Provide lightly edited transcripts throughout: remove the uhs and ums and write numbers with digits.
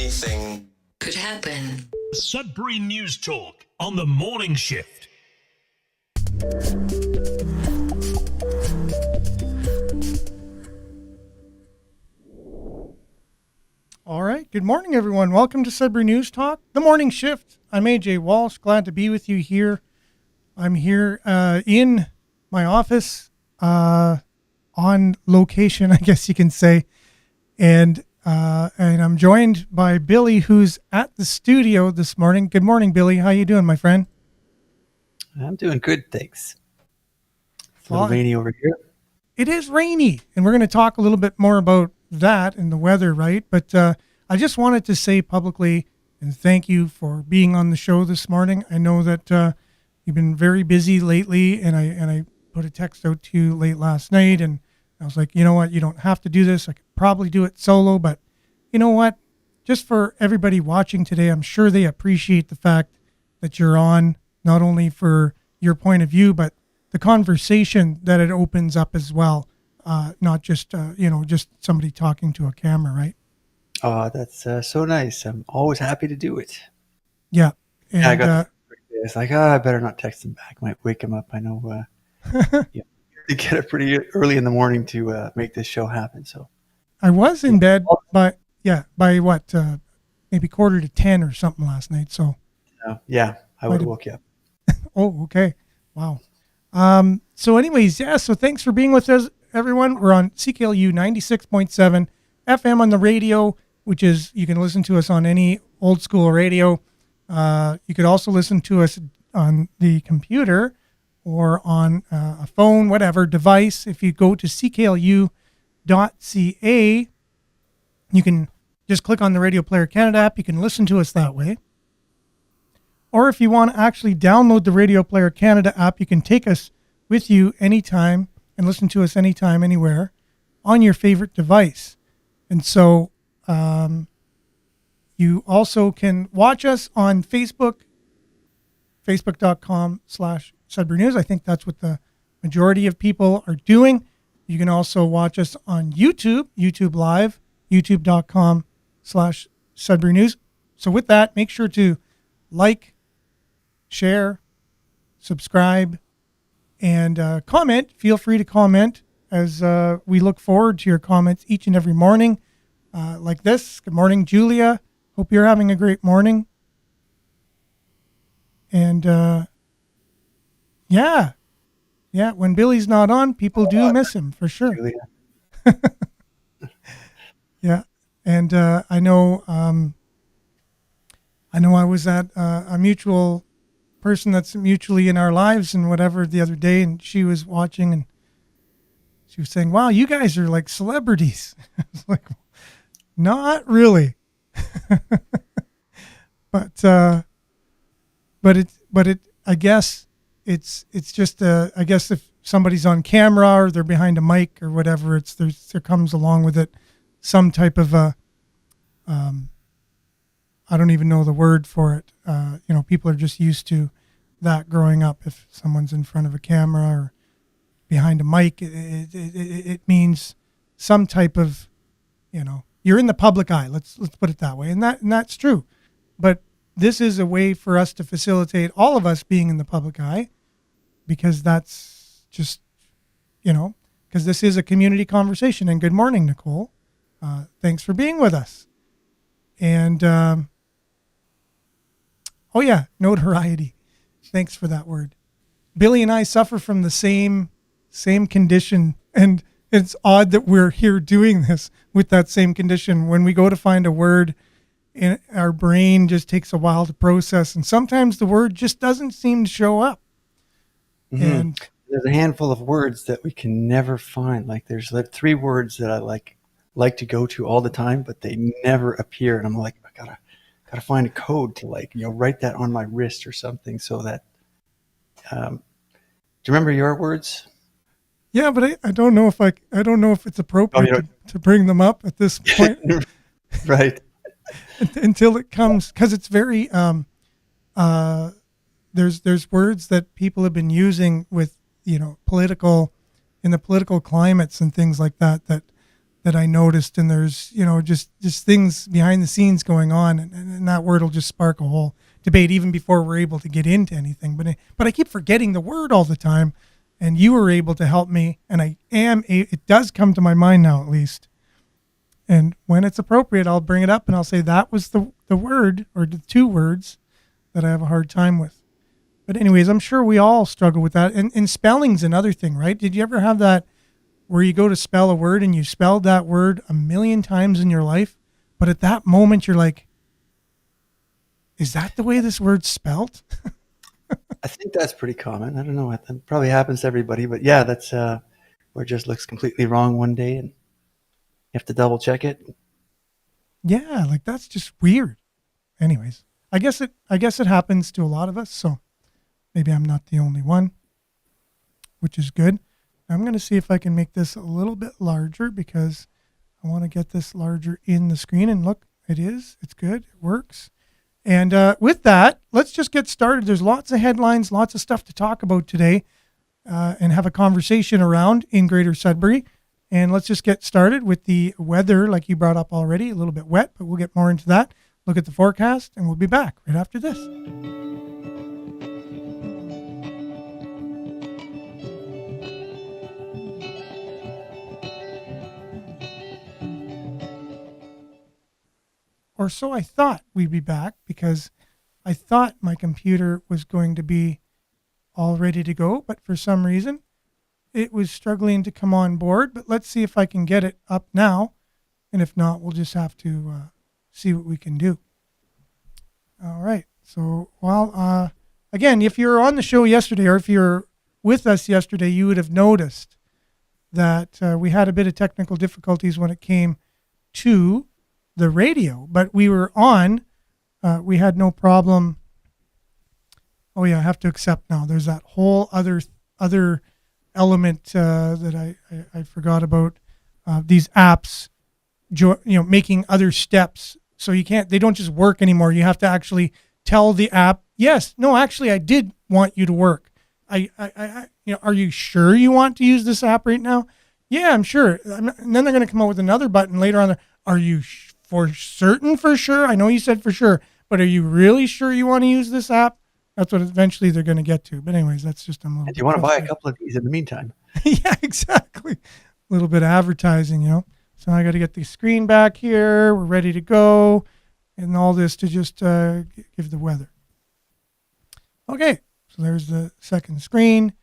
anything could happen. Sudbury News Talk on the morning shift. All right. Good morning, everyone. Welcome to Sudbury News Talk, the morning shift. I'm AJ Walsh. Glad to be with you here. I'm here in my office, on location, I guess you can say, and I'm joined by Billy, who's at the studio this morning. Good morning, Billy. How you doing, my friend? I'm doing good, thanks. It's a little rainy over here. It is rainy, and we're going to talk a little bit more about that and the weather, right? But I just wanted to say publicly and thank you for being on the show this morning. I know that you've been very busy lately, and I put a text out to you late last night, and I was like, you know what, you don't have to do this. I could probably do it solo, but you know what? Just for everybody watching today, I'm sure they appreciate the fact that you're on, not only for your point of view, but the conversation that it opens up as well. Not just, just somebody talking to a camera, right? Oh, that's so nice. I'm always happy to do it. Yeah. And, I got it's like, I better not text him back. Might wake him up. I know you get up pretty early in the morning to make this show happen. So I was in bed by what, maybe 9:45 or something last night. So yeah, I would have woke you up. Oh, okay. Wow. So anyways, so thanks for being with us, everyone. We're on CKLU 96.7 FM on the radio, which is, you can listen to us on any old school radio. You could also listen to us on the computer or on a phone, whatever device. If you go to cklu.ca, you can just click on the Radio Player Canada app. You can listen to us that way. Or if you want to actually download the Radio Player Canada app, you can take us with you anytime and listen to us anytime, anywhere on your favorite device. And so you also can watch us on Facebook, facebook.com/Sudbury News. I think that's what the majority of people are doing. You can also watch us on YouTube, YouTube Live, youtube.com/Sudbury News. So with that, make sure to like, share, subscribe, and comment. Feel free to comment, as we look forward to your comments each and every morning like this. Good morning, Julia. Hope you're having a great morning. And when Billy's not on, people do miss him for sure. Julia. Yeah. And I know I was at a mutual person that's mutually in our lives and whatever the other day, and she was watching and she was saying, wow, you guys are like celebrities. I was like, not really. but I guess it's just I guess if somebody's on camera or they're behind a mic or whatever, there comes along with it some type of a I don't even know the word for it. People are just used to that growing up. If someone's in front of a camera or behind a mic, it means some type of, you're in the public eye. Let's put it that way. And that's true. But this is a way for us to facilitate all of us being in the public eye, because that's just, because this is a community conversation. And good morning, Nicole. Thanks for being with us. And, notoriety. Thanks for that word. Billy and I suffer from the same condition, and it's odd that we're here doing this with that same condition. When we go to find a word, our brain just takes a while to process, and sometimes the word just doesn't seem to show up. Mm-hmm. And there's a handful of words that we can never find. Like there's like 3 words that I like to go to all the time, but they never appear, and I'm like, I gotta find a code to write that on my wrist or something, so that do you remember your words? Yeah, but I don't know if it's appropriate to bring them up at this point. Right. Until it comes, because it's very there's words that people have been using with political climates and things like that that I noticed, and there's, just things behind the scenes going on, and that word will just spark a whole debate even before we're able to get into anything. But I keep forgetting the word all the time, and you were able to help me, and it does come to my mind now, at least. And when it's appropriate, I'll bring it up and I'll say that was the word, or the two words that I have a hard time with. But anyways, I'm sure we all struggle with that. And spelling's another thing, right? Did you ever have that where you go to spell a word and you spelled that word a million times in your life, but at that moment you're like, is that the way this word's spelled? I think that's pretty common. I don't know. That probably happens to everybody, but yeah, that's where it just looks completely wrong one day and you have to double check it. Yeah, like that's just weird. Anyways, I guess it happens to a lot of us, so maybe I'm not the only one, which is good. I'm going to see if I can make this a little bit larger because I want to get this larger in the screen. And look, it's good. It works. And with that, let's just get started. There's lots of headlines, lots of stuff to talk about today and have a conversation around in Greater Sudbury. And let's just get started with the weather, like you brought up already, a little bit wet, but we'll get more into that. Look at the forecast, and we'll be back right after this. Or so I thought we'd be back, because I thought my computer was going to be all ready to go, but for some reason it was struggling to come on board. But let's see if I can get it up now. And if not, we'll just have to see what we can do. All right. So, again, if you're on the show yesterday, or if you're with us yesterday, you would have noticed that we had a bit of technical difficulties when it came to the radio, but we were on. We had no problem. Oh yeah, I have to accept now. There's that whole other element that I forgot about. These apps, making other steps. So they don't just work anymore. You have to actually tell the app, yes, no, actually I did want you to work. Are you sure you want to use this app right now? Yeah, I'm sure. And then they're going to come out with another button later on. Are you for certain, for sure? I know you said for sure, but are you really sure you want to use this app? That's what eventually they're going to get to. But anyways, that's just a little bit. Do you want to buy a couple of these in the meantime? Yeah, exactly. A little bit of advertising, So I got to get the screen back here. We're ready to go. And all this to just give the weather. Okay, so there's the second screen.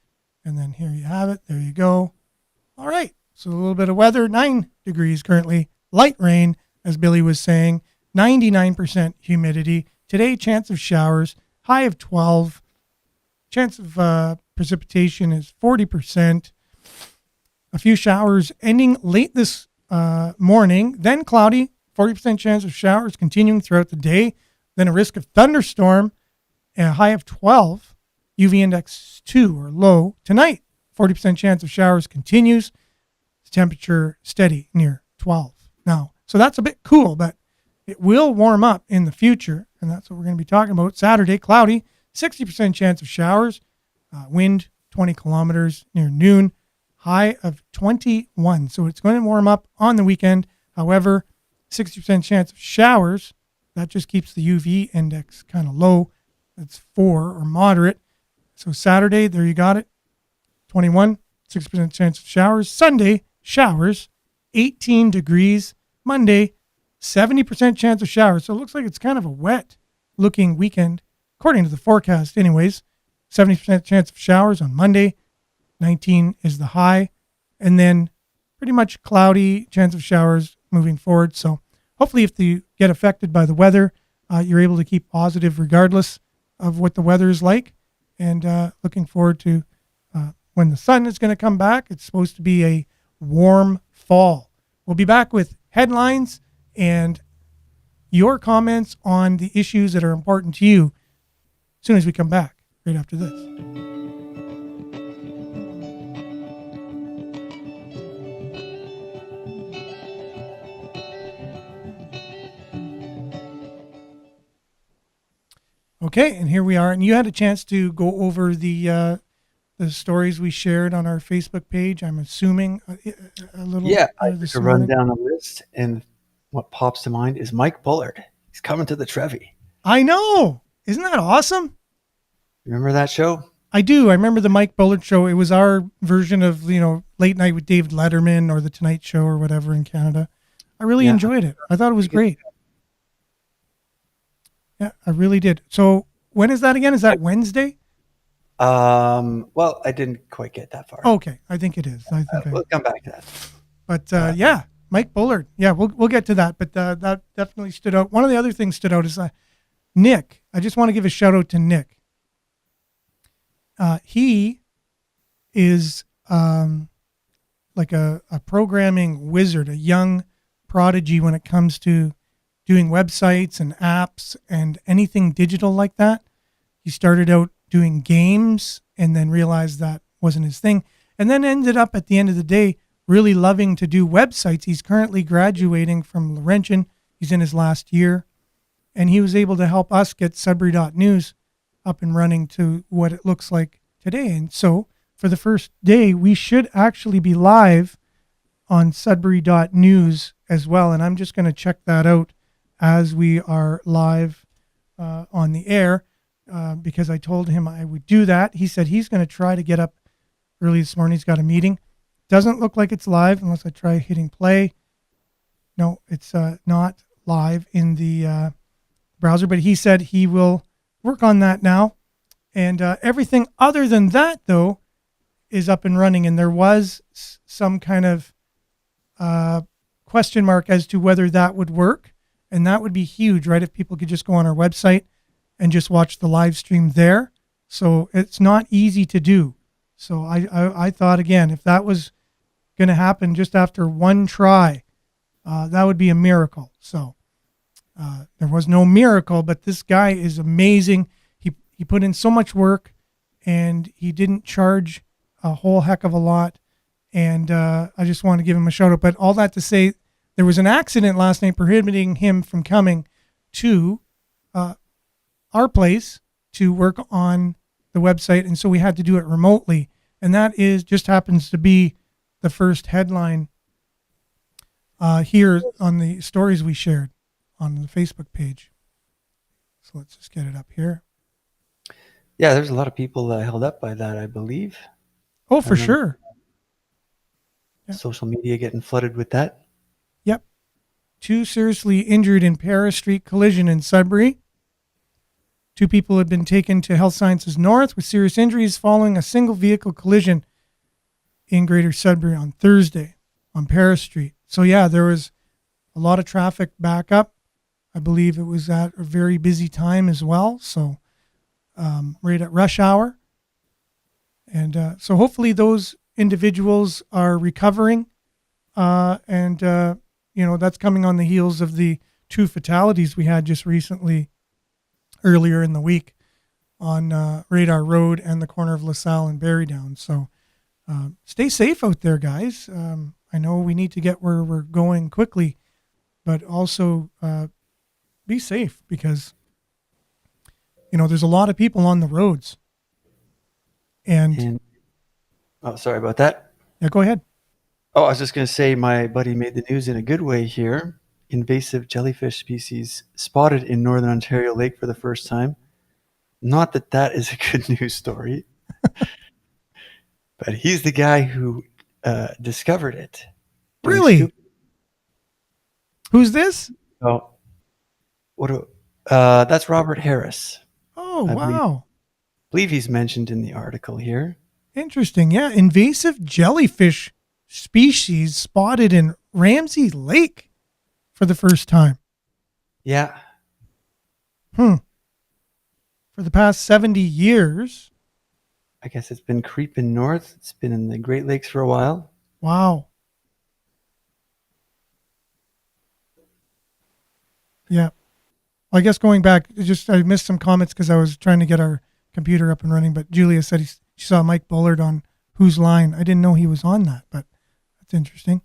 And then here you have it. There you go. All right, so a little bit of weather. 9 degrees currently. Light rain, as Billy was saying. 99% humidity. Today, chance of showers. High of 12. Chance of precipitation is 40%. A few showers ending late this morning. Then cloudy. 40% chance of showers continuing throughout the day. Then a risk of thunderstorm. A high of 12. UV index 2 or low. Tonight, 40% chance of showers continues. Temperature steady near 12 now. So that's a bit cool, but it will warm up in the future. And that's what we're going to be talking about. Saturday, cloudy, 60% chance of showers. Wind 20 kilometers near noon. High of 21. So it's going to warm up on the weekend. However, 60% chance of showers. That just keeps the UV index kind of low. That's 4 or moderate. So Saturday, there you got it. 21, 6% chance of showers. Sunday, showers, 18 degrees. Monday, 70% chance of showers. So it looks like it's kind of a wet looking weekend, according to the forecast anyways. 70% chance of showers on Monday. 19 is the high. And then pretty much cloudy, chance of showers moving forward. So hopefully if you get affected by the weather, you're able to keep positive regardless of what the weather is like. And looking forward to when the sun is going to come back. It's supposed to be a warm fall. We'll be back with headlines and your comments on the issues that are important to you as soon as we come back right after this. Okay, and here we are. And you had a chance to go over the the stories we shared on our Facebook page? I'm assuming a little Yeah, I this took a run morning. down the list, and what pops to mind is Mike Bullard. He's coming to the Trevi. I know. Isn't that awesome? Remember that show? I do. I remember the Mike Bullard show. It was our version of, Late Night with David Letterman or The Tonight Show or whatever in Canada. I really Yeah. enjoyed it. I thought it was great. Yeah, I really did. So when is that again? Is that Wednesday? Well, I didn't quite get that far. Okay, I think it is. We'll come back to that. But yeah, Mike Bullard. Yeah, we'll get to that. But that definitely stood out. One of the other things stood out is Nick. I just want to give a shout out to Nick. He is like a programming wizard, a young prodigy when it comes to doing websites and apps and anything digital like that. He started out doing games and then realized that wasn't his thing, and then ended up at the end of the day really loving to do websites. He's currently graduating from Laurentian. He's in his last year, and he was able to help us get Sudbury.news up and running to what it looks like today. And so for the first day, we should actually be live on Sudbury.news as well. And I'm just going to check that out as we are live on the air because I told him I would do that. He said he's going to try to get up early this morning. He's got a meeting. Doesn't look like it's live unless I try hitting play. No, it's not live in the browser, but he said he will work on that now. And everything other than that, though, is up and running. And there was some kind of question mark as to whether that would work. And that would be huge, right? If people could just go on our website and just watch the live stream there. So it's not easy to do. So I thought, again, if that was going to happen just after one try, that would be a miracle. So there was no miracle, but this guy is amazing. He put in so much work, and he didn't charge a whole heck of a lot. And I just want to give him a shout out. But all that to say, there was an accident last night prohibiting him from coming to our place to work on the website. And so we had to do it remotely. And that just happens to be the first headline here on the stories we shared on the Facebook page. So let's just get it up here. Yeah, there's a lot of people held up by that, I believe. Oh, for sure. Yeah. Social media getting flooded with that. Yep. 2 seriously injured in Paris Street collision in Sudbury. 2 people had been taken to Health Sciences North with serious injuries following a single vehicle collision in Greater Sudbury on Thursday on Paris Street. So yeah, there was a lot of traffic backup. I believe it was at a very busy time as well. So right at rush hour. And so hopefully those individuals are recovering. And that's coming on the heels of the 2 fatalities we had just recently earlier in the week on Radar Road and the corner of LaSalle and Barrydown. So stay safe out there, guys. I know we need to get where we're going quickly, but also be safe because, there's a lot of people on the roads. And oh, sorry about that. Yeah, go ahead. Oh, I was just going to say my buddy made the news in a good way here. Invasive jellyfish species spotted in Northern Ontario Lake for the first time. Not that that is a good news story, but he's the guy who discovered it. Really? Who's this? Oh, that's Robert Harris. Oh, I wow. believe he's mentioned in the article here. Interesting. Yeah. Invasive jellyfish species spotted in Ramsey Lake for the first time. Yeah. For the past 70 years. I guess it's been creeping north. It's been in the Great Lakes for a while. Wow. Yeah. I guess going back, I missed some comments because I was trying to get our computer up and running, but Julia said she saw Mike Bullard on Whose Line. I didn't know he was on that, but that's interesting.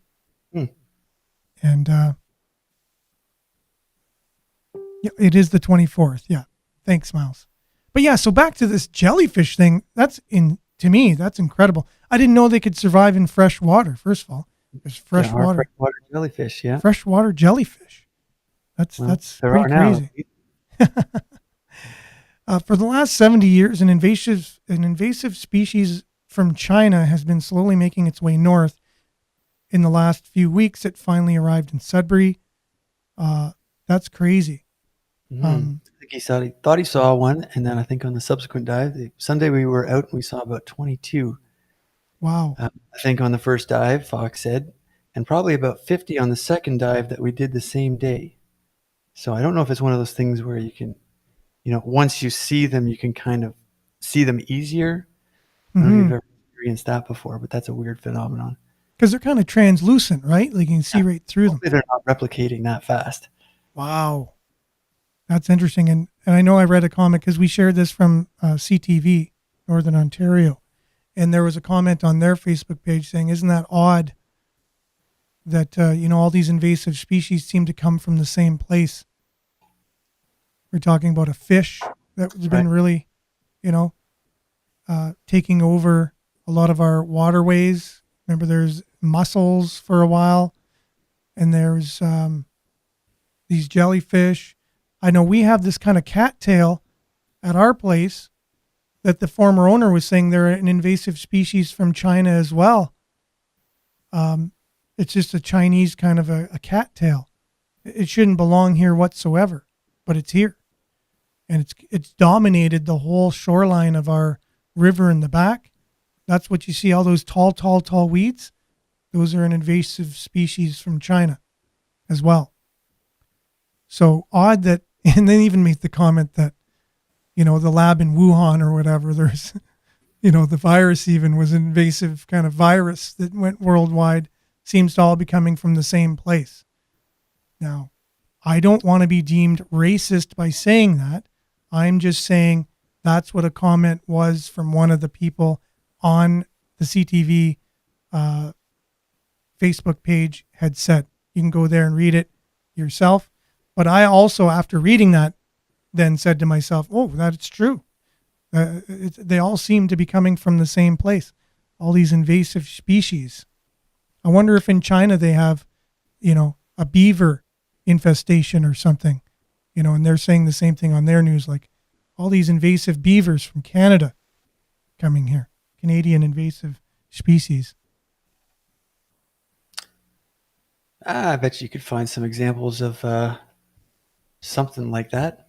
And yeah, it is the 24th. Yeah. Thanks, Miles. But yeah, so back to this jellyfish thing. That's to me, that's incredible. I didn't know they could survive in fresh water. First of all, there's There are freshwater jellyfish, yeah. freshwater jellyfish. Well, That's there pretty are now. crazy. For the last 70 years, an invasive species from China has been slowly making its way north. In the last few weeks, it finally arrived in Sudbury. That's crazy. I think thought he saw one, and then I think on the subsequent dive, Sunday we were out and we saw about 22. Wow. I think on the first dive, Fox said, and probably about 50 on the second dive that we did the same day. So I don't know if it's one of those things where you can, once you see them, you can kind of see them easier. I don't know if you've ever experienced that before, but that's a weird phenomenon. Because they're kind of translucent, right? Like you can see right through them. Hopefully they're not replicating that fast. Wow. That's interesting. And I know I read a comment because we shared this from CTV, Northern Ontario. And there was a comment on their Facebook page saying, isn't that odd that, all these invasive species seem to come from the same place? We're talking about a fish that has been really, taking over a lot of our waterways. Remember, there's mussels for a while, and there's these jellyfish. I know we have this kind of cattail at our place that the former owner was saying they're an invasive species from China as well. It's just a Chinese kind of a cattail. It shouldn't belong here whatsoever, but it's here. And it's dominated the whole shoreline of our river in the back. That's what you see, all those tall weeds. Those are an invasive species from China as well. So odd that, and they even made the comment that, the lab in Wuhan or whatever, there's, the virus even was an invasive kind of virus that went worldwide, seems to all be coming from the same place. Now, I don't want to be deemed racist by saying that. I'm just saying that's what a comment was from one of the people on the CTV Facebook page had said. You can go there and read it yourself. But I also, after reading that, then said to myself, oh, that's true. They all seem to be coming from the same place, all these invasive species. I wonder if in China they have, a beaver infestation or something, and they're saying the same thing on their news, like all these invasive beavers from Canada coming here, Canadian invasive species. I bet you could find some examples of something like that.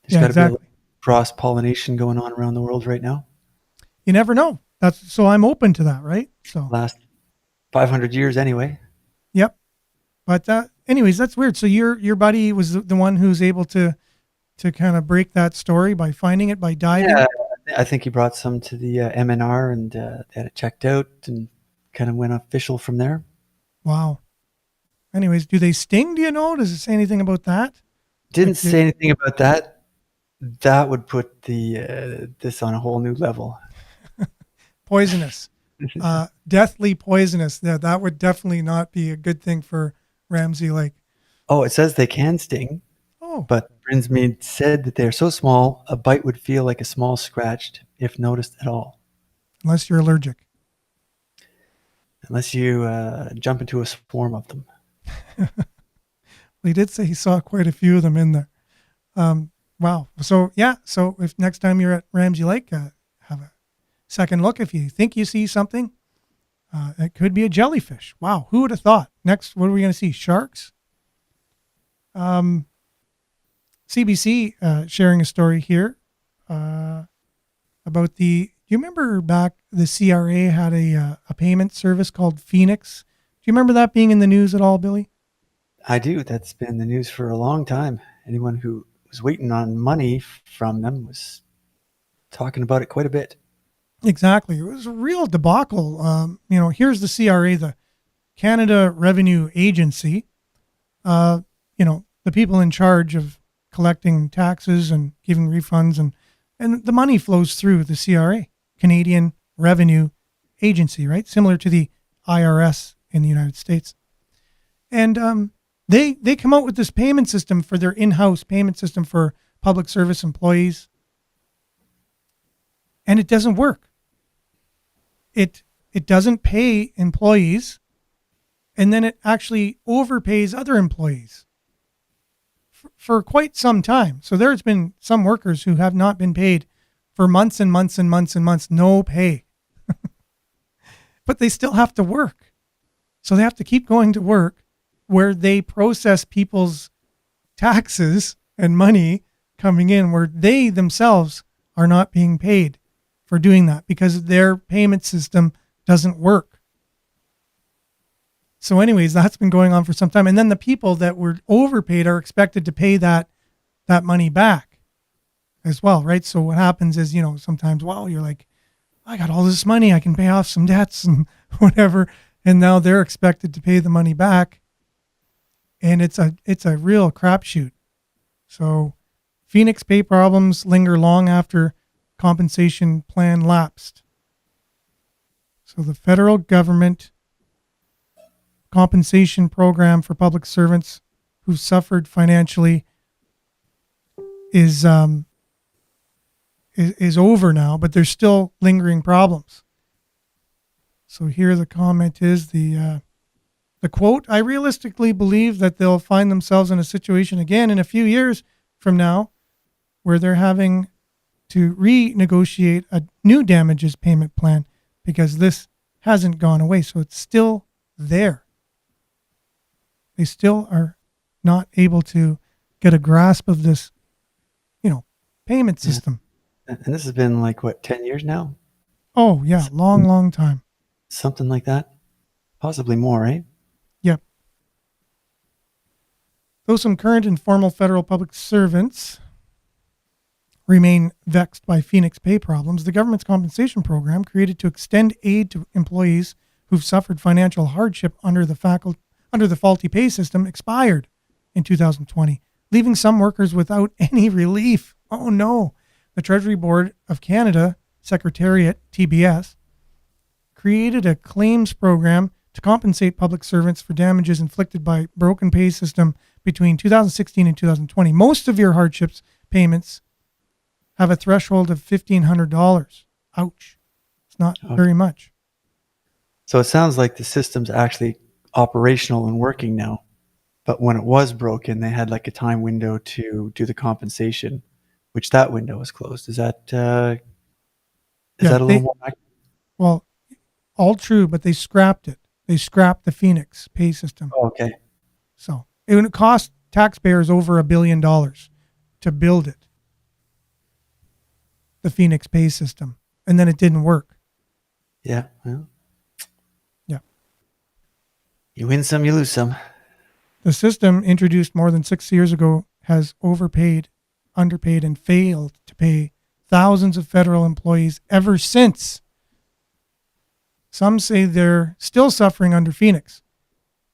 There's got to be a little cross-pollination going on around the world right now. You never know. So I'm open to that, right? So last 500 years anyway. Yep. But anyways, that's weird. So your buddy was the one who's able to kind of break that story by finding it, by diving? Yeah, I think he brought some to the MNR and they had it checked out and kind of went official from there. Wow. Anyways, do they sting? Do you know? Does it say anything about that? Didn't say anything about that. That would put this on a whole new level. Poisonous. Deathly poisonous. That would definitely not be a good thing for Ramsey Lake. Oh, it says they can sting. Oh. But Brinsmead said that they're so small, a bite would feel like a small scratch if noticed at all. Unless you're allergic. Unless you jump into a swarm of them. He did say he saw quite a few of them in there. Wow. So, yeah. So if next time you're at Ramsey Lake, have a second look. If you think you see something, it could be a jellyfish. Wow. Who would have thought? Next, what are we going to see? Sharks? CBC sharing a story here about do you remember back the CRA had a payment service called Phoenix? Do you remember that being in the news at all, Billy? I do. That's been in the news for a long time. Anyone who was waiting on money from them was talking about it quite a bit. Exactly. It was a real debacle. Here's the CRA, the Canada Revenue Agency. The people in charge of collecting taxes and giving refunds, and the money flows through the CRA, Canadian Revenue Agency, right? Similar to the IRS in the United States. And they come out with this payment system for their in-house payment system for public service employees. and it doesn't work. It doesn't pay employees, and then it actually overpays other employees for quite some time. So there's been some workers who have not been paid for months and months and months and months, no pay. But they still have to work. So they have to keep going to work where they process people's taxes and money coming in, where they themselves are not being paid for doing that because their payment system doesn't work. So anyways, that's been going on for some time. And then the people that were overpaid are expected to pay that money back as well, right? So what happens is, sometimes, well, you're like, I got all this money, I can pay off some debts and whatever. And now they're expected to pay the money back. And it's a real crapshoot. So Phoenix pay problems linger long after compensation plan lapsed. So the federal government compensation program for public servants who suffered financially is over now, but there's still lingering problems. So here the comment is the quote, I realistically believe that they'll find themselves in a situation again in a few years from now where they're having to renegotiate a new damages payment plan because this hasn't gone away. So it's still there. They still are not able to get a grasp of this, payment system. And this has been 10 years now? Oh, yeah. Long time. Something like that. Possibly more, right? Yep. Though some current and formal federal public servants remain vexed by Phoenix pay problems, the government's compensation program, created to extend aid to employees who've suffered financial hardship under the faulty pay system, expired in 2020, leaving some workers without any relief. Oh no. The Treasury Board of Canada Secretariat, TBS, created a claims program to compensate public servants for damages inflicted by broken pay system between 2016 and 2020. Most severe hardships payments have a threshold of $1,500. Ouch. It's not very much. So it sounds like the system's actually operational and working now. But when it was broken, they had a time window to do the compensation, which that window was closed. Is that a little more accurate? Well, all true, but they scrapped it. They scrapped the Phoenix pay system. Oh, okay. So it cost taxpayers over $1 billion to build it, the Phoenix pay system, and then it didn't work. Yeah. Well, yeah. You win some, you lose some. The system, introduced more than 6 years ago, has overpaid, underpaid, and failed to pay thousands of federal employees ever since. Some say they're still suffering under Phoenix.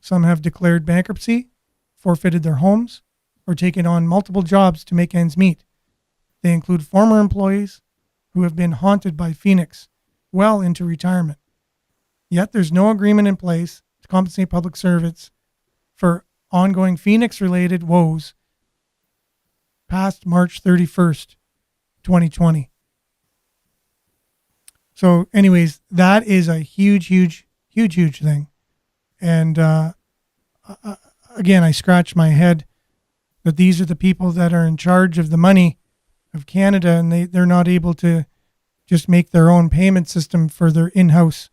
Some have declared bankruptcy, forfeited their homes, or taken on multiple jobs to make ends meet. They include former employees who have been haunted by Phoenix well into retirement. Yet there's no agreement in place to compensate public servants for ongoing Phoenix-related woes past March 31st, 2020. So anyways, that is a huge thing. And again, I scratch my head that these are the people that are in charge of the money of Canada, and they're not able to just make their own payment system for their in-house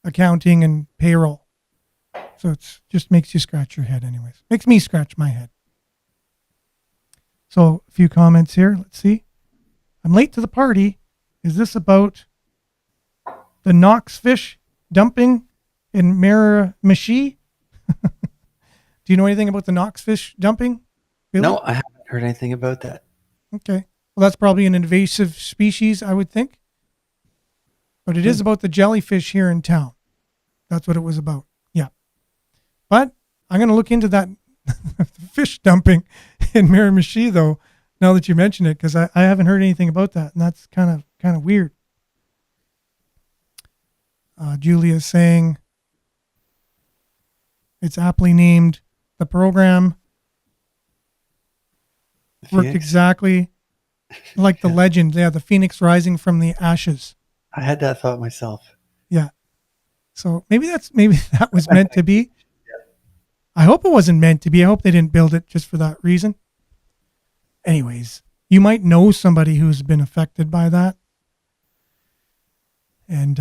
accounting and payroll. So it just makes you scratch your head anyways. Makes me scratch my head. So a few comments here. Let's see. I'm late to the party. Is this about the Knox fish dumping in Miramichi? Do you know anything about the Knox fish dumping, Billy? No, I haven't heard anything about that. Okay. Well, that's probably an invasive species, I would think. But it is about the jellyfish here in town. That's what it was about. Yeah. But I'm going to look into that fish dumping in Miramichi, though, now that you mention it, because I haven't heard anything about that, and that's kind of weird. Julia's saying it's aptly named. The program worked exactly Like the Yeah. legend, the phoenix rising from the ashes. I had that thought myself. Yeah. So maybe that was meant to be. I hope it wasn't meant to be. I hope they didn't build it just for that reason. Anyways, you might know somebody who's been affected by that. And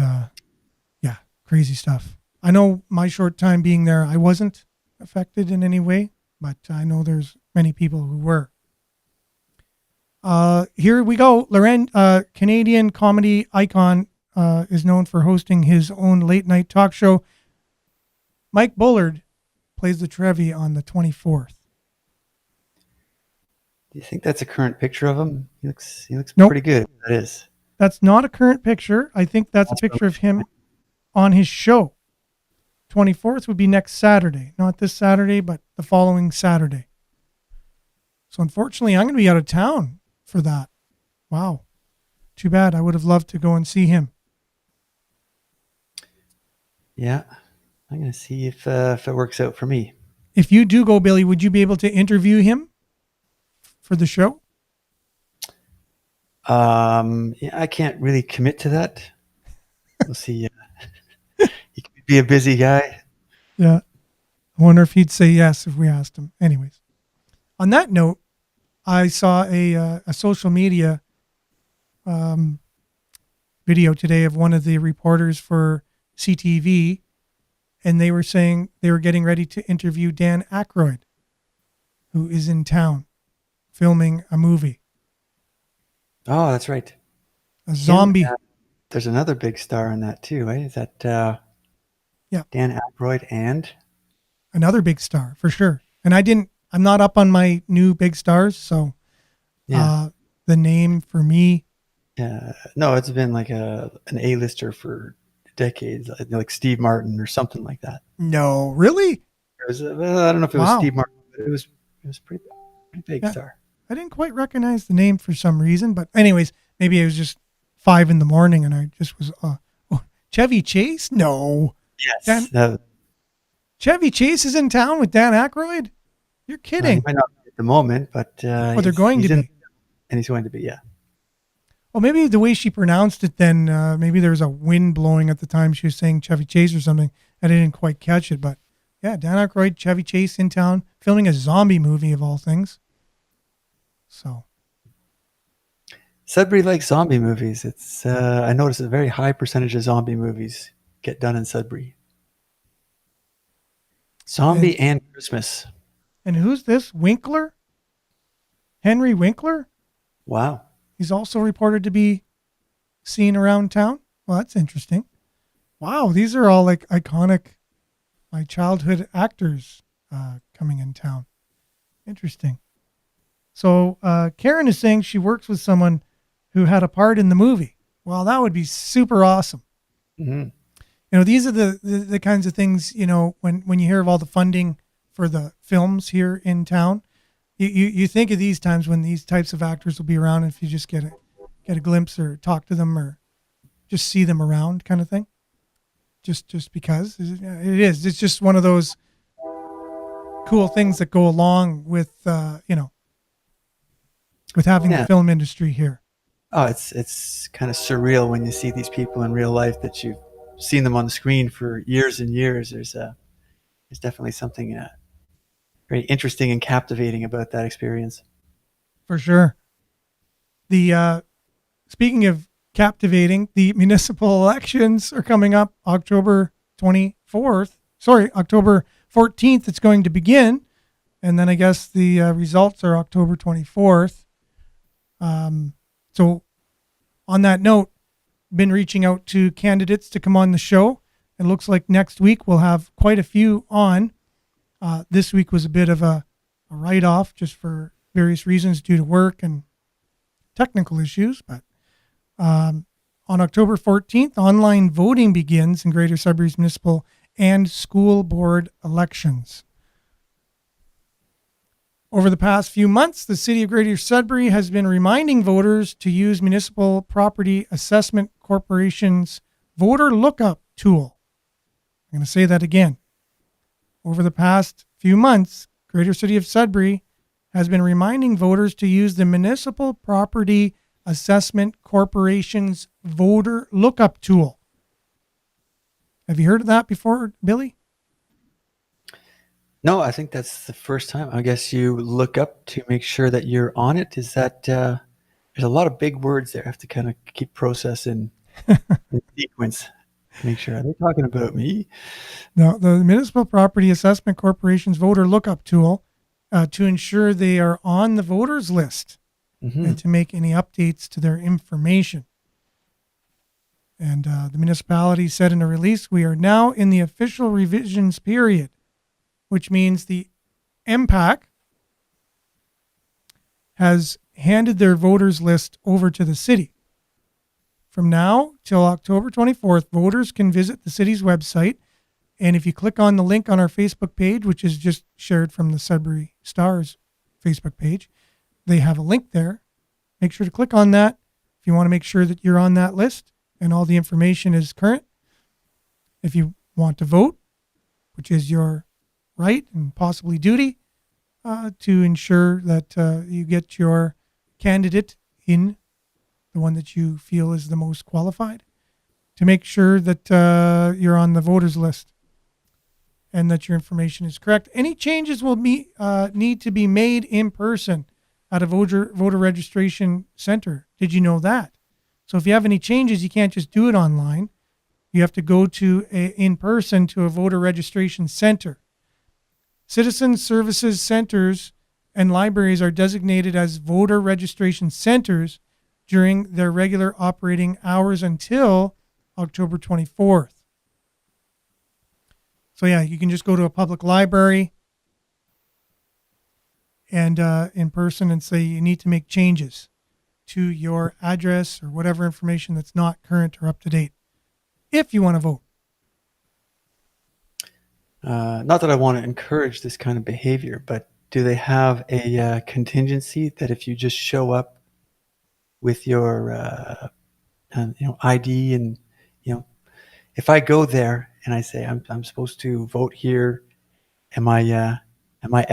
yeah, crazy stuff. I know my short time being there, I wasn't affected in any way, but I know there's many people who were. Here we go. Loren, Canadian comedy icon, is known for hosting his own late night talk show. Mike Bullard plays the Trevi on the 24th. Do you think that's a current picture of him? He looks Nope. pretty good. That is. That's not a current picture. I think that's a picture of him on his show. 24th would be next Saturday. Not this Saturday, but the following Saturday. So unfortunately, I'm going to be out of town for that. Wow. Too bad. I would have loved to go and see him. Yeah. I'm going to see if it works out for me. If you do go, Billy, would you be able to interview him for the show? Yeah, I can't really commit to that. We'll see. He could be a busy guy. Yeah. I wonder if he'd say yes if we asked him. Anyways, on that note, I saw a social media video today of one of the reporters for CTV, and they were saying they were getting ready to interview Dan Aykroyd, who is in town filming a movie, Oh, that's right. a zombie. There's another big star in that too, right? Is that Yeah. Dan Aykroyd and Another big star for sure. And I'm not up on my new big stars, so yeah. the name for me, No, it's been like an A-lister for decades, like Steve Martin or something like that. no, really? Well, I don't know if it was Wow. Steve Martin, but it was pretty big Yeah. star. I didn't quite recognize the name for some reason, but anyways, maybe it was just 5 a.m. and I just was, Chevy Chase? No. Yes. Chevy Chase is in town with Dan Aykroyd? You're He kidding. might not be at the moment, but They're going to be. and he's going to be, yeah. Well, maybe the way she pronounced it then, maybe there was a wind blowing at the time she was saying Chevy Chase or something. I didn't quite catch it, but yeah, Dan Aykroyd, Chevy Chase in town, filming a zombie movie of all things. So, Sudbury likes zombie movies. It's I noticed a very high percentage of zombie movies get done in Sudbury. Zombie and Christmas. and who's this? Winkler? Henry Winkler? Wow. He's also reported to be seen around town. Well, that's interesting. Wow, these are all like iconic, my childhood actors coming in town. Interesting. So Karen is saying she works with someone who had a part in the movie. Well, that would be super awesome. Mm-hmm. You know, these are the kinds of things, you know, when you hear of all the funding for the films here in town, you think of these times when these types of actors will be around, if you just get a glimpse or talk to them or just see them around kind of thing. Just because it is. It's just one of those cool things that go along with, with having the film industry here. Oh, it's kind of surreal when you see these people in real life that you've seen them on the screen for years and years. There's definitely something very interesting and captivating about that experience. For sure. The speaking of captivating, the municipal elections are coming up October 14th. It's going to begin. And then I guess the results are October 24th. So on that note, been reaching out to candidates to come on the show. It looks like next week we'll have quite a few on. This week was a bit of a write-off just for various reasons due to work and technical issues. But on October 14th, online voting begins in Greater Sudbury's municipal and school board elections. Over the past few months, the City of Greater Sudbury has been reminding voters to use Municipal Property Assessment Corporation's voter lookup tool. I'm going to say that again. Over the past few months, Greater City of Sudbury has been reminding voters to use the Municipal Property Assessment Corporation's voter lookup tool. Have you heard of that before, Billy? No, I think that's the first time. I guess you look up to make sure that you're on it. Is that there's a lot of big words there. I have to kind of keep processing in sequence. Make sure, are they talking about me? No, the Municipal Property Assessment Corporation's voter lookup tool to ensure they are on the voters list and to make any updates to their information. And the municipality said in a release, we are now in the official revisions period, which means the MPAC has handed their voters list over to the city. From now till October 24th, voters can visit the city's website. And if you click on the link on our Facebook page, which is just shared from the Sudbury Stars Facebook page, they have a link there. Make sure to click on that if you want to make sure that you're on that list and all the information is current. If you want to vote, which is your right and possibly duty, to ensure that you get your candidate in, the one that you feel is the most qualified, to make sure that you're on the voters list and that your information is correct. Any changes will need to be made in person at a voter registration center. Did you know that? So if you have any changes, you can't just do it online. You have to go in person to a voter registration center. Citizen services centers and libraries are designated as voter registration centers during their regular operating hours until October 24th. So yeah, you can just go to a public library and in person and say you need to make changes to your address or whatever information that's not current or up to date if you want to vote. Not that I want to encourage this kind of behavior, but do they have a contingency that if you just show up with your ID and if I go there and I say I'm supposed to vote here, am I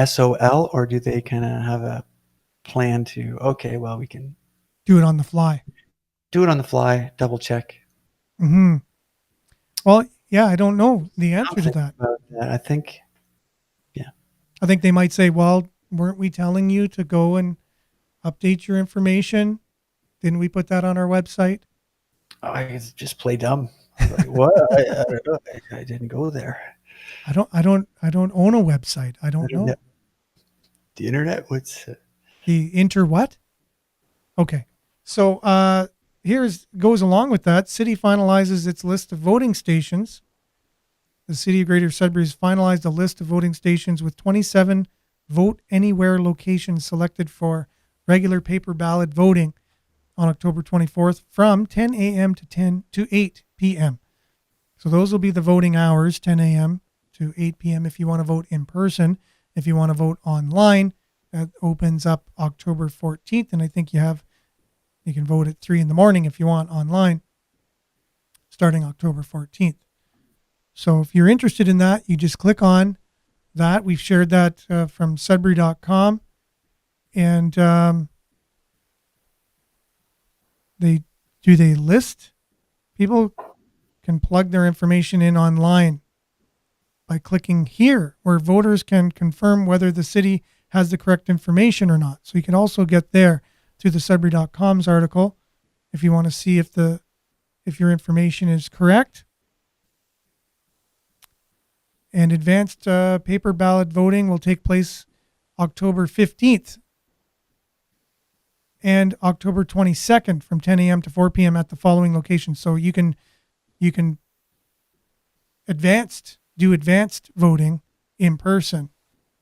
SOL, or do they kind of have a plan to, okay, well, we can do it on the fly, double check? Mm-hmm. Well, yeah, I don't know the answer to that. I think they might say, well, weren't we telling you to go and update your information? Didn't we put that on our website? I just play dumb. Like, what? I don't know. I didn't go there. I don't own a website. I don't know. The internet? What's the what? Okay. So goes along with that. City finalizes its list of voting stations. The City of Greater Sudbury has finalized a list of voting stations with 27 vote anywhere locations selected for regular paper ballot voting on October 24th from 10 a.m. to 8 p.m. So those will be the voting hours, 10 a.m. to 8 p.m. if you want to vote in person. If you want to vote online, that opens up October 14th. And I think you can vote at 3 a.m. if you want online, starting October 14th. So if you're interested in that, you just click on that. We've shared that from Sudbury.com. And they list? People can plug their information in online by clicking here, where voters can confirm whether the city has the correct information or not. So you can also get there through the Sudbury.com's article if you want to see if your information is correct. And advanced paper ballot voting will take place October 15th and October 22nd from 10 a.m. to 4 p.m. at the following locations. So you can do advanced voting in person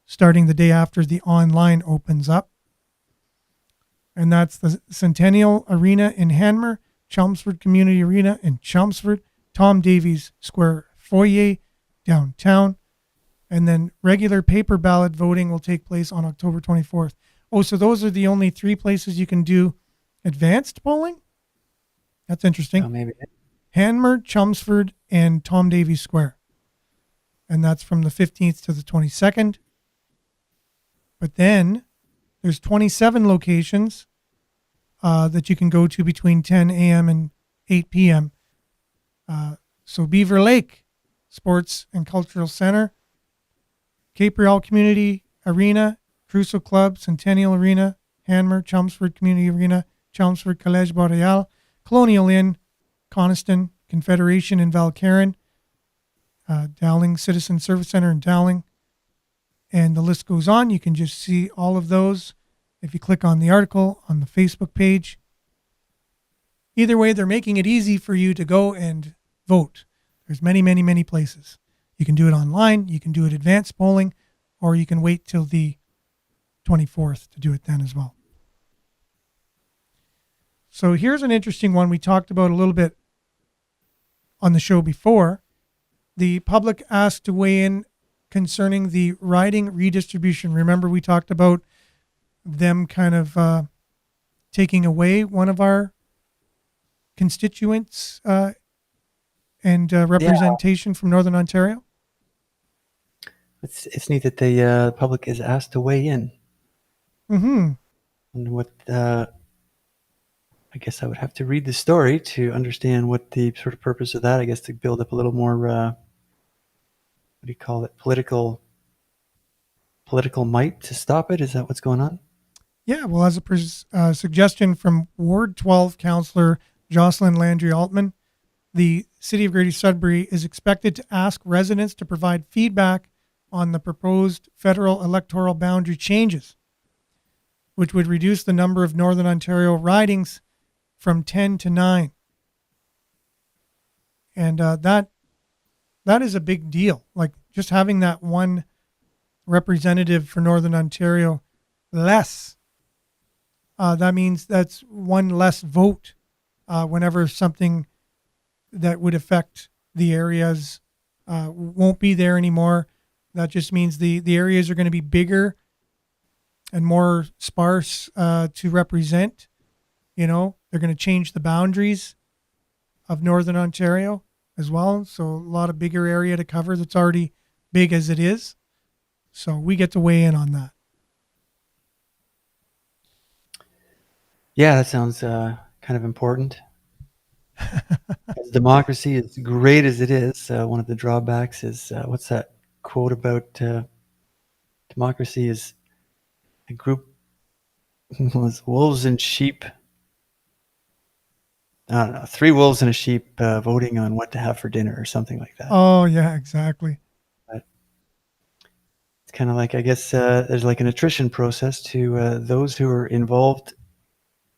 starting the day after the online opens up. And that's the Centennial Arena in Hanmer, Chelmsford Community Arena in Chelmsford, Tom Davies Square Foyer downtown. And then regular paper ballot voting will take place on October 24th. Oh, so those are the only 3 places you can do advanced polling? That's interesting. Oh, maybe. Hanmer, Chelmsford, and Tom Davies Square. And that's from the 15th to the 22nd. But then There's 27 locations that you can go to between 10 a.m. and 8 p.m. So Beaver Lake Sports and Cultural Center, Cape Real Community Arena, Crusoe Club, Centennial Arena, Hanmer, Chelmsford Community Arena, Chelmsford College Boreal, Colonial Inn, Coniston, Confederation in Valcarin, Dowling Citizen Service Center in Dowling, and the list goes on. You can just see all of those if you click on the article on the Facebook page. Either way, they're making it easy for you to go and vote. There's many, many, many places. You can do it online, you can do it advanced polling, or you can wait till the 24th to do it then as well. So here's an interesting one we talked about a little bit on the show before. The public asked to weigh in concerning the riding redistribution. Remember, we talked about them kind of taking away one of our constituents and representation from Northern Ontario. It's neat that the public is asked to weigh in. Mm-hmm. And what I guess I would have to read the story to understand what the sort of purpose of that. I guess to build up a little more what do you call it? Political might to stop it. Is that what's going on? Yeah, well, as a suggestion from Ward 12 Councillor Jocelyn Landry Altman, the City of Greater Sudbury is expected to ask residents to provide feedback on the proposed federal electoral boundary changes, which would reduce the number of Northern Ontario ridings from 10 to 9. And that is a big deal. Like just having that one representative for Northern Ontario less, that means that's one less vote whenever something that would affect the areas won't be there anymore. That just means the areas are going to be bigger and more sparse to represent. You know, they're going to change the boundaries of Northern Ontario as well. So a lot of bigger area to cover that's already big as it is. So we get to weigh in on that. Yeah, that sounds kind of important. As democracy, as great as it is, one of the drawbacks is what's that quote about democracy is a group was wolves and sheep. I don't know, 3 wolves and a sheep voting on what to have for dinner or something like that. Oh, yeah, exactly. But it's kind of like, I guess there's like an attrition process to those who are involved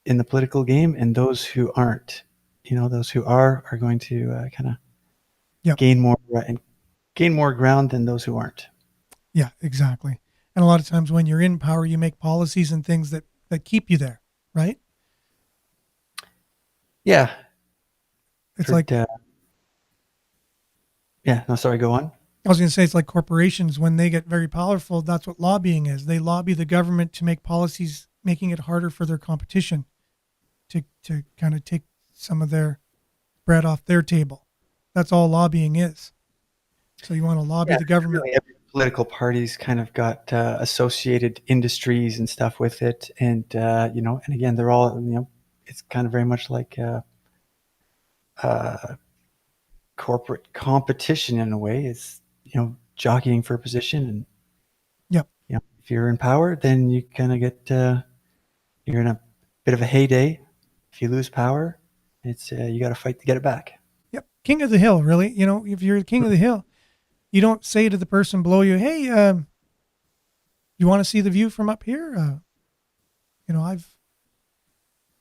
in the political game and those who aren't. You know, those who are going to kind of Yep. gain more ground than those who aren't. Yeah, exactly. And a lot of times when you're in power, you make policies and things that keep you there, right? Yeah. It's like, yeah, no, sorry, go on. I was going to say, it's like corporations, when they get very powerful, that's what lobbying is. They lobby the government to make policies, making it harder for their competition to kind of take some of their bread off their table. That's all lobbying is. So you want to lobby the government. Really every political party's kind of got associated industries and stuff with it. And, you know, and again, they're all, you know, it's kind of very much like corporate competition in a way. It's, you know, jockeying for a position. And, Yep. you know, if you're in power, then you kind of get, you're in a bit of a heyday. If you lose power, it's you got to fight to get it back. Yep. King of the hill, really. You know, if you're the king of the hill, you don't say to the person below you, hey, you want to see the view from up here? You know,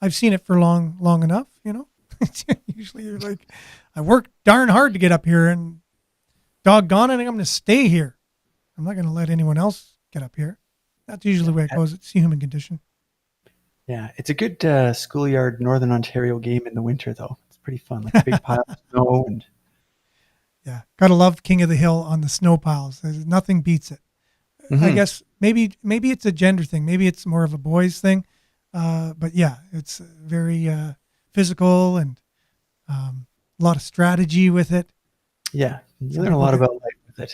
I've seen it for long enough, you know. Usually you're like, I worked darn hard to get up here and doggone it, I'm going to stay here. I'm not going to let anyone else get up here. That's usually the way it goes. It's the human condition. Yeah, it's a good schoolyard Northern Ontario game in the winter, though. It's pretty fun, like a big pile of snow. And yeah, gotta love King of the Hill on the snow piles. There's nothing beats it. I guess maybe it's a gender thing. Maybe it's more of a boys thing. But yeah, it's very physical and a lot of strategy with it. yeah, you learn a lot about life with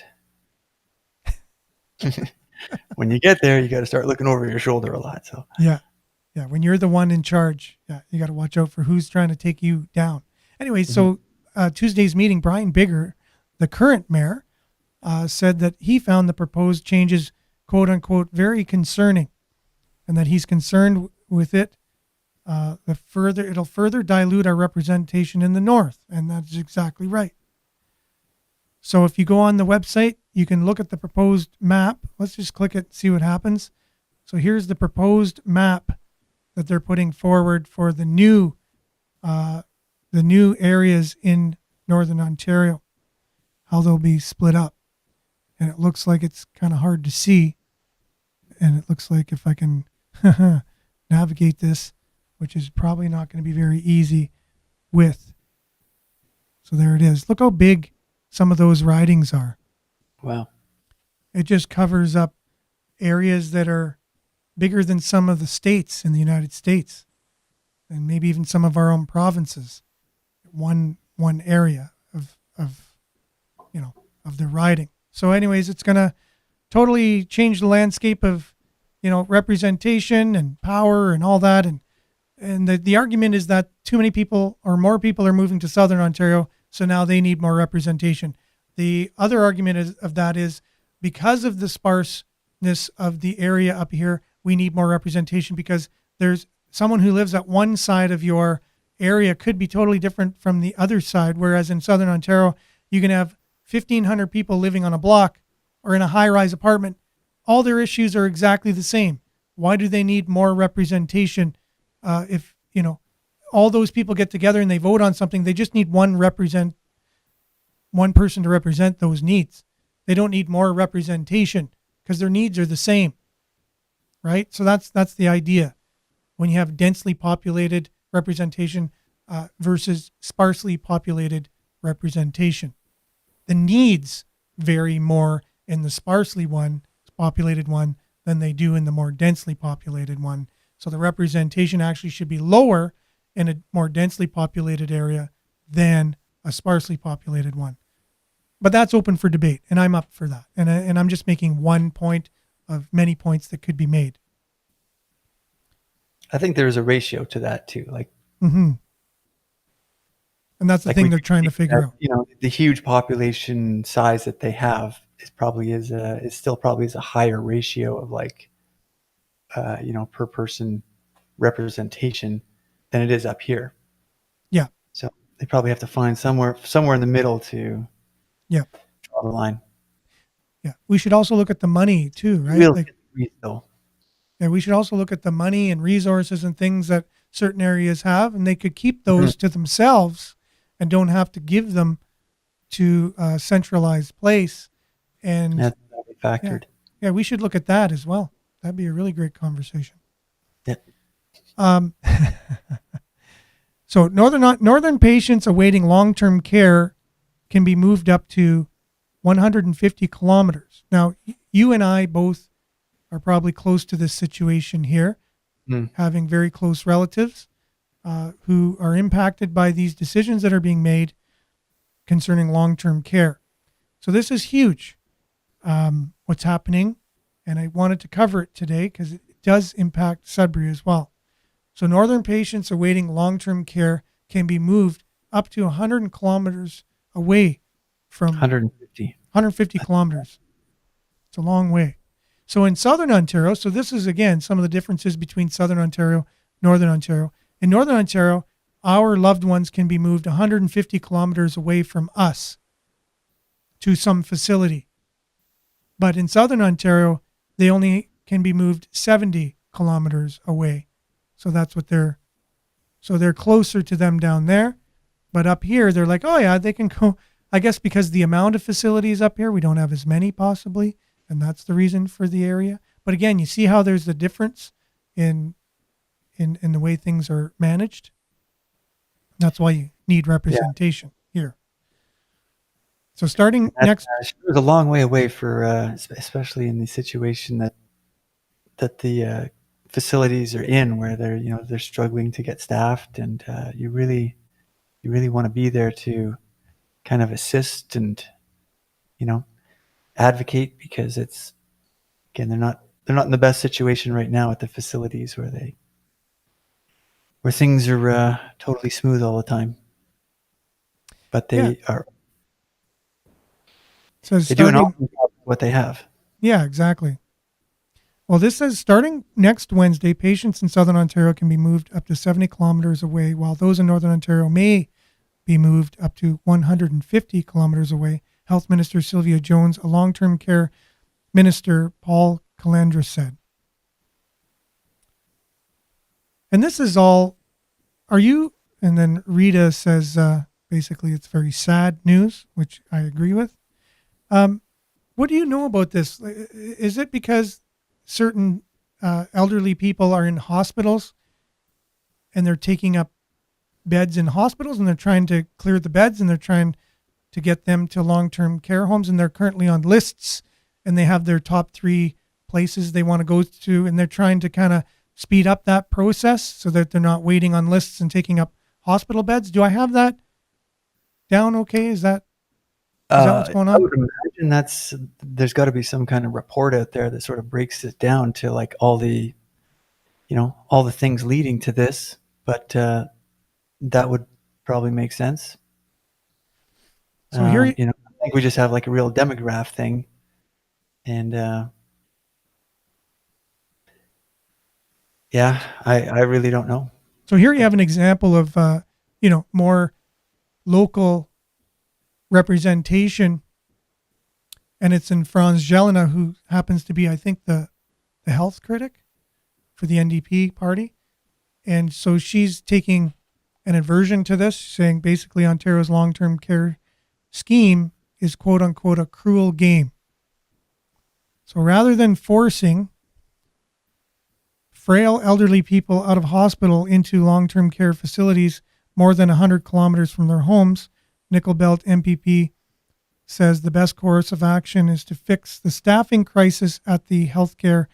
it. when you get there, you got to start looking over your shoulder a lot. So Yeah. Yeah. When you're the one in charge, yeah, you got to watch out for who's trying to take you down. Anyway, so Tuesday's meeting, Brian Bigger, the current mayor, said that he found the proposed changes, quote unquote, very concerning, and that he's concerned with it. It'll further dilute our representation in the north, and that's exactly right. So if you go on the website, you can look at the proposed map. Let's just click it, see what happens. So here's the proposed map that they're putting forward for the new areas in Northern Ontario, how they'll be split up. And it looks like it's kind of hard to see. And it looks like if I can navigate this, which is probably not going to be very easy with. So there it is. Look how big some of those ridings are. wow. It just covers up areas that are bigger than some of the states in the United States, and maybe even some of our own provinces. One area of their riding. So anyways, it's going to totally change the landscape of, representation and power and all that. And the argument is that too many people or more people are moving to Southern Ontario, so now they need more representation. The other argument is because of the sparseness of the area up here, we need more representation because there's someone who lives at one side of your area could be totally different from the other side, whereas in Southern Ontario, you can have 1,500 people living on a block or in a high-rise apartment. All their issues are exactly the same. Why do they need more representation? If all those people get together and they vote on something, they just need one person to represent those needs. They don't need more representation because their needs are the same, right? So that's the idea. When you have densely populated representation versus sparsely populated representation, the needs vary more in the sparsely populated one than they do in the more densely populated one. So the representation actually should be lower in a more densely populated area than a sparsely populated one. But that's open for debate, and I'm up for that. And I'm just making one point of many points that could be made. I think there's a ratio to that too. And that's the thing they're trying to figure out. The huge population size that they have is still probably a higher ratio of per person representation than it is up here. Yeah. So they probably have to find somewhere in the middle to draw the line. Yeah. We should also look at the money too, right? Yeah, we should also look at the money and resources and things that certain areas have, and they could keep those to themselves and don't have to give them to a centralized place. And that's factored. Yeah, we should look at that as well. That'd be a really great conversation. Yeah. So northern patients awaiting long-term care can be moved up to 150 kilometers. Now, you and I both are probably close to this situation here, having very close relatives who are impacted by these decisions that are being made concerning long-term care. So this is huge, what's happening, and I wanted to cover it today because it does impact Sudbury as well. So northern patients awaiting long-term care can be moved up to 100 kilometers away from 150 kilometers. It's a long way. So in Southern Ontario, so this is, again, some of the differences between Southern Ontario, Northern Ontario. In Northern Ontario, our loved ones can be moved 150 kilometers away from us to some facility. But in Southern Ontario, they only can be moved 70 kilometers away. So that's what they're closer to them down there. But up here, they're like, oh yeah, they can go. I guess because the amount of facilities up here, we don't have as many possibly. And that's the reason for the area. But again, you see how there's the difference in the way things are managed. That's why you need representation here. So starting next, it was a long way away for, especially in the situation that the facilities are in, where they're struggling to get staffed, and you really want to be there to kind of assist and advocate, because it's again, they're not in the best situation right now at the facilities where things are totally smooth all the time. But Yeah. So they do an starting, awesome job with what they have. yeah, exactly. Well, this says starting next Wednesday, patients in Southern Ontario can be moved up to 70 kilometers away, while those in Northern Ontario may be moved up to 150 kilometers away. Health Minister Sylvia Jones, a long-term care minister, Paul Calandra, said. And this is all, and then Rita says, basically it's very sad news, which I agree with. What do you know about this? Is it because certain elderly people are in hospitals and they're taking up beds in hospitals and they're trying to clear the beds and they're trying to get them to long-term care homes, and they're currently on lists and they have their top 3 places they want to go to, and they're trying to kind of speed up that process so that they're not waiting on lists and taking up hospital beds? Do I have that down okay? Is that what's going on? I would imagine there's got to be some kind of report out there that sort of breaks it down to like all the things leading to this, but that would probably make sense. So here, I think we just have like a real demograph thing, and I really don't know. So here you have an example of, more local representation, and it's in Franz Jelena, who happens to be, I think, the health critic for the NDP party. And so she's taking an aversion to this, saying basically Ontario's long-term care scheme is quote unquote a cruel game. So rather than forcing frail elderly people out of hospital into long-term care facilities more than 100 kilometers from their homes, Nickel Belt MPP says the best course of action is to fix the staffing crisis at the healthcare.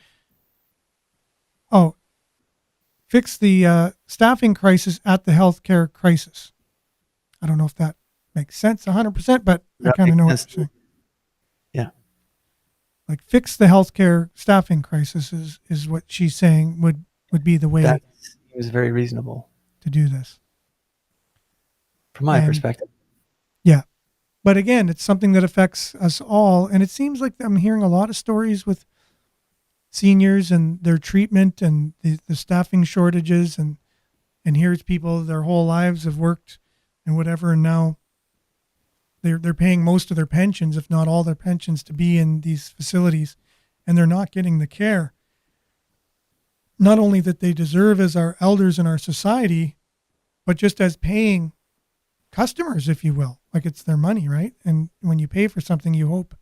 Fix the staffing crisis at the healthcare crisis. I don't know if that makes sense 100%, but I kind of know what you're saying. Yeah. Like fix the healthcare staffing crisis is what she's saying would be the way. That seems very reasonable to do this. From my perspective. Yeah. But again, it's something that affects us all. And it seems like I'm hearing a lot of stories with seniors and their treatment and the staffing shortages. And here's people, their whole lives have worked and whatever. And now they're paying most of their pensions, if not all their pensions, to be in these facilities. And they're not getting the care, not only that they deserve as our elders in our society, but just as paying customers, if you will. Like it's their money, right? And when you pay for something, you hope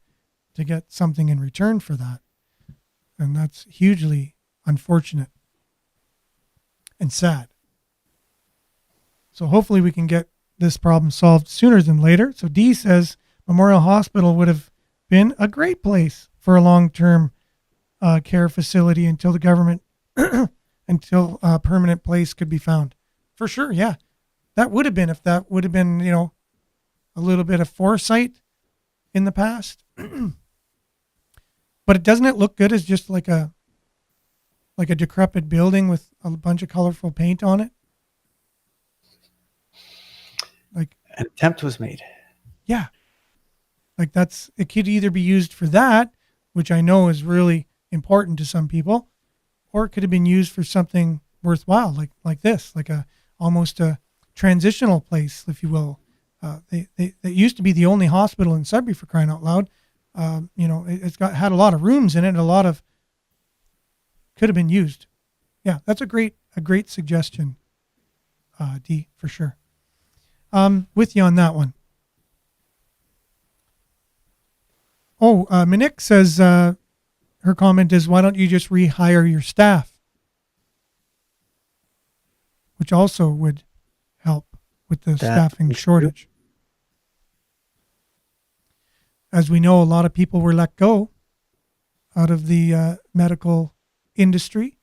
to get something in return for that. And that's hugely unfortunate and sad. So hopefully we can get this problem solved sooner than later. So Dee says Memorial Hospital would have been a great place for a long-term care facility until the government, until a permanent place could be found. For sure, yeah. That would have been, if that would have been, a little bit of foresight in the past. But doesn't it look good as just like a decrepit building with a bunch of colorful paint on it? Like an attempt was made. Yeah. Like it could either be used for that, which I know is really important to some people, or it could have been used for something worthwhile, like this, like almost a transitional place, if you will. They used to be the only hospital in Sudbury, for crying out loud. It's had a lot of rooms in it, and could have been used. Yeah, that's a great suggestion, Dee, for sure. With you on that one. Monique says her comment is, why don't you just rehire your staff? Which also would help with the staffing shortage. As we know, a lot of people were let go out of the medical industry,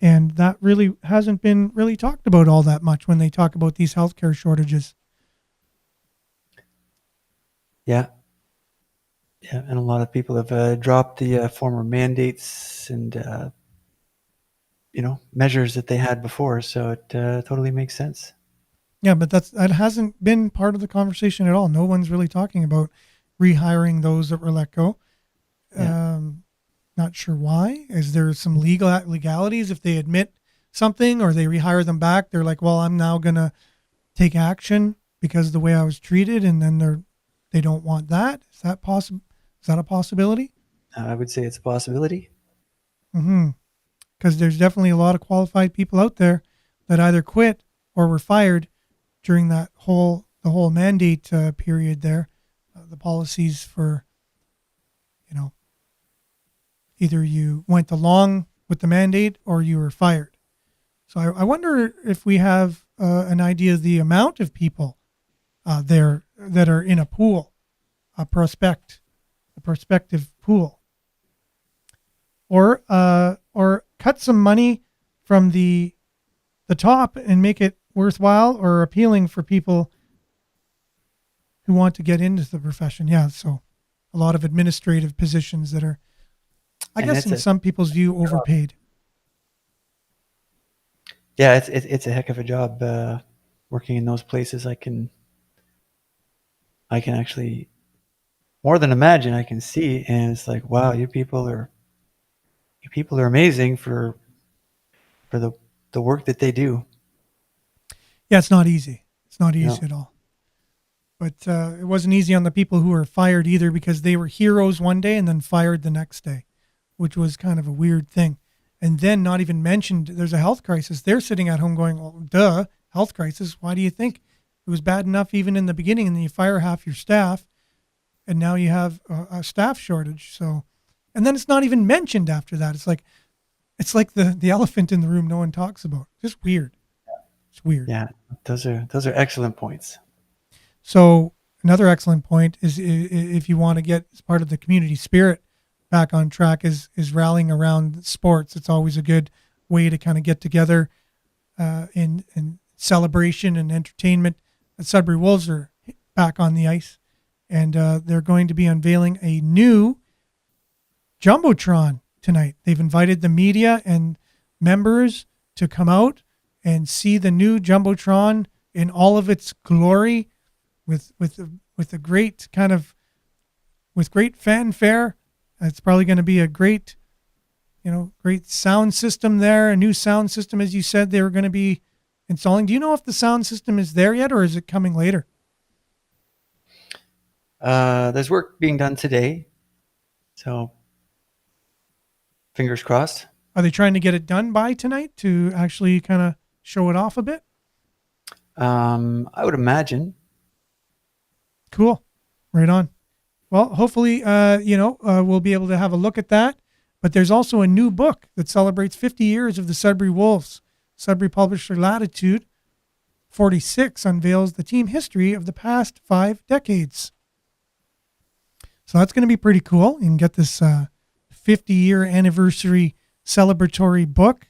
and that really hasn't been really talked about all that much when they talk about these healthcare shortages. Yeah. Yeah, and a lot of people have dropped the former mandates and measures that they had before, so it totally makes sense. Yeah, but that hasn't been part of the conversation at all. No one's really talking about rehiring those that were let go. Yeah. Not sure why. Is there some legalities if they admit something or they rehire them back? They're like, well, I'm now gonna take action because of the way I was treated, and then they don't want that. Is that possible? Is that a possibility? I would say it's a possibility. Mm-hmm. Because there's definitely a lot of qualified people out there that either quit or were fired during the whole mandate period there. The policies for, either you went along with the mandate or you were fired. So I wonder if we have an idea of the amount of people there that are in a pool, a prospective pool, or cut some money from the top and make it worthwhile or appealing for people who want to get into the profession. Yeah, so a lot of administrative positions that are, I And guess, in some people's view, overpaid. yeah, it's a heck of a job working in those places. I can actually more than imagine. I can see, and it's like, wow, you people are amazing for the work that they do. Yeah, it's not easy. It's not No. easy at all. But it wasn't easy on the people who were fired either, because they were heroes one day and then fired the next day, which was kind of a weird thing. And then not even mentioned there's a health crisis. They're sitting at home going, well, duh, health crisis. Why do you think it was bad enough even in the beginning, and then you fire half your staff and now you have a staff shortage. So, and then it's not even mentioned after that. It's like the elephant in the room no one talks about. Just weird. It's weird. Yeah, those are excellent points. So another excellent point is, if you want to get as part of the community spirit back on track, is rallying around sports. It's always a good way to kind of get together in celebration and entertainment. The Sudbury Wolves are back on the ice, and they're going to be unveiling a new Jumbotron tonight. They've invited the media and members to come out and see the new Jumbotron in all of its glory, with a great kind of, with great fanfare. It's probably going to be a great sound system there, a new sound system, as you said, they were going to be installing. Do you know if the sound system is there yet, or is it coming later? There's work being done today, so fingers crossed. Are they trying to get it done by tonight to actually kind of show it off a bit? I would imagine. Cool. Right on. Well, hopefully, we'll be able to have a look at that. But there's also a new book that celebrates 50 years of the Sudbury Wolves. Sudbury publisher Latitude 46 unveils the team history of the past 5 decades. So that's going to be pretty cool. You can get this 50-year anniversary celebratory book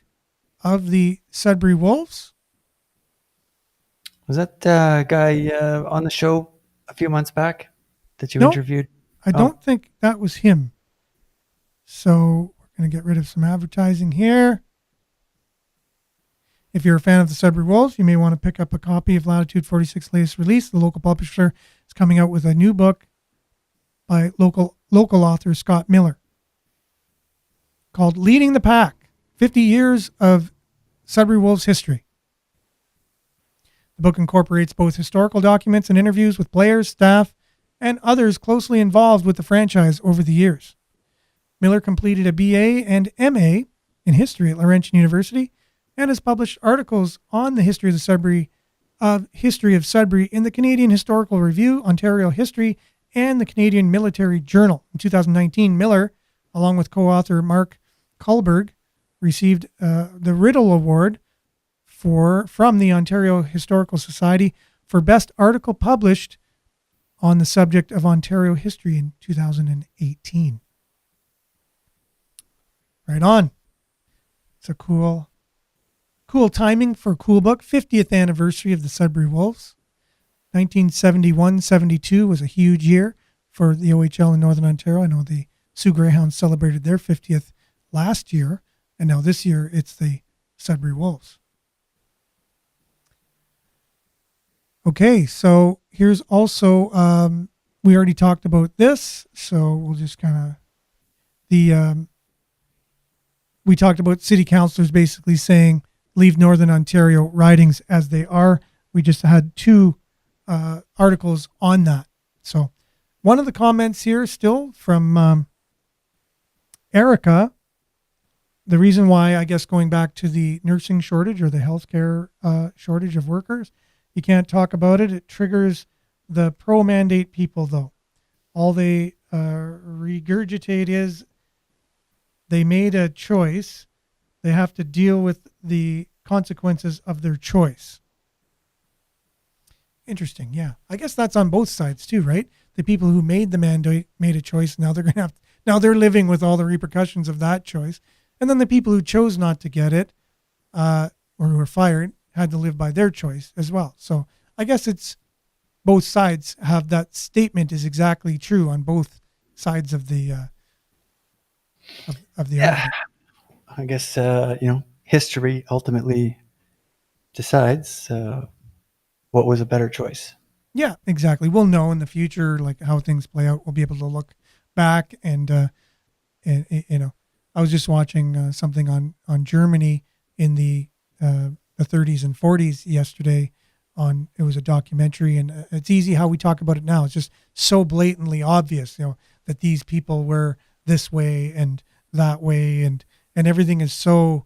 of the Sudbury Wolves. Was that guy on the show a few months back that you Nope. interviewed? I don't think that was him. So we're going to get rid of some advertising here. If you're a fan of the Sudbury Wolves, you may want to pick up a copy of Latitude 46's latest release. The local publisher is coming out with a new book by local author Scott Miller called Leading the Pack, 50 Years of Sudbury Wolves History. The book incorporates both historical documents and interviews with players, staff, and others closely involved with the franchise over the years. Miller completed a BA and MA in history at Laurentian University and has published articles on the history of Sudbury in the Canadian Historical Review, Ontario History, and the Canadian Military Journal. In 2019, Miller, along with co-author Mark Kullberg, received the Riddle Award from the Ontario Historical Society for Best Article Published on the subject of Ontario history in 2018. Right on. It's a cool timing for a cool book. 50th anniversary of the Sudbury Wolves. 1971-72 was a huge year. for the OHL in Northern Ontario. I know the Sioux Greyhounds celebrated their 50th last year, and now this year it's the Sudbury Wolves. Okay, so here's also, we already talked about this, so we'll just kind of, we talked about city councillors basically saying, leave Northern Ontario ridings as they are. We just had 2 articles on that. So one of the comments here still from Erica, the reason why, I guess going back to the nursing shortage or the healthcare shortage of workers, you can't talk about it. It triggers the pro-mandate people, though. All they regurgitate is they made a choice. They have to deal with the consequences of their choice. Interesting, yeah. I guess that's on both sides too, right? The people who made the mandate made a choice. Now they're going to have. Now they're living with all the repercussions of that choice. And then the people who chose not to get it, or who were fired, had to live by their choice as well. So I guess it's both sides have that statement is exactly true on both sides of the of the argument. I guess history ultimately decides what was a better choice. Yeah, exactly. We'll know in the future, like how things play out. We'll be able to look back and I was just watching something on Germany in the 30s and 40s yesterday. It was a documentary, and it's easy how we talk about it now. It's just so blatantly obvious, that these people were this way and that way, and everything is so,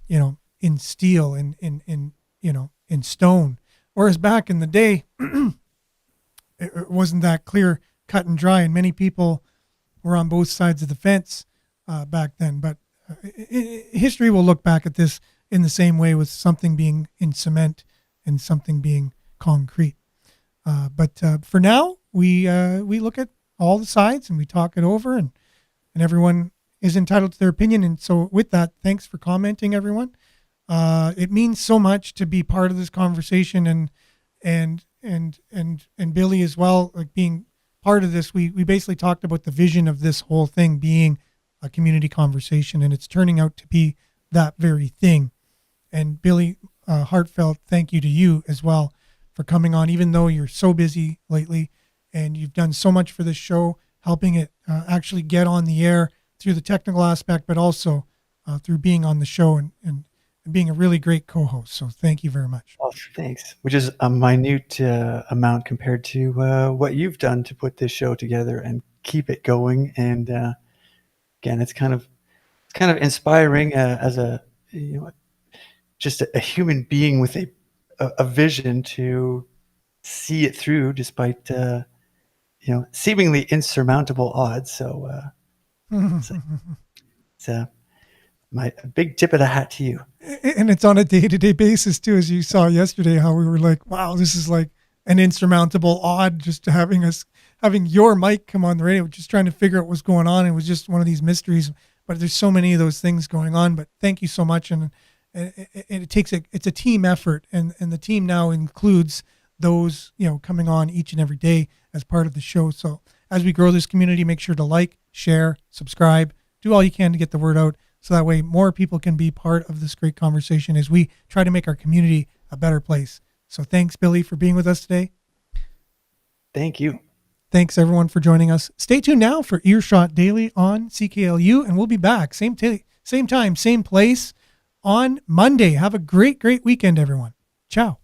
in steel, in stone. Whereas back in the day, it wasn't that clear, cut and dry, and many people were on both sides of the fence back then. But history will look back at this in the same way, with something being in cement and something being concrete. But for now, we look at all the sides and we talk it over, and everyone is entitled to their opinion. And so with that, thanks for commenting, everyone. It means so much to be part of this conversation, and Billy as well, like being part of this. We basically talked about the vision of this whole thing being a community conversation, and it's turning out to be that very thing. And Billy, heartfelt thank you to you as well for coming on, even though you're so busy lately, and you've done so much for this show, helping it actually get on the air through the technical aspect, but also through being on the show and being a really great co-host. So thank you very much. Oh, thanks. Which is a minute amount compared to what you've done to put this show together and keep it going. And again, it's kind of inspiring as a just a human being with a vision to see it through despite seemingly insurmountable odds. So it's my big tip of the hat to you. And it's on a day-to-day basis too, as you saw yesterday, how we were like, wow, this is like an insurmountable odd, just having your mic come on the radio, just trying to figure out what's going on. It was just one of these mysteries, but there's so many of those things going on. But thank you so much. And it's a team effort, and the team now includes those, coming on each and every day as part of the show. So as we grow this community, make sure to like, share, subscribe, do all you can to get the word out, so that way more people can be part of this great conversation as we try to make our community a better place. So thanks, Billy, for being with us today. Thank you. Thanks, everyone, for joining us. Stay tuned now for Earshot Daily on CKLU, and we'll be back same time, same place on Monday. Have a great weekend, everyone. Ciao.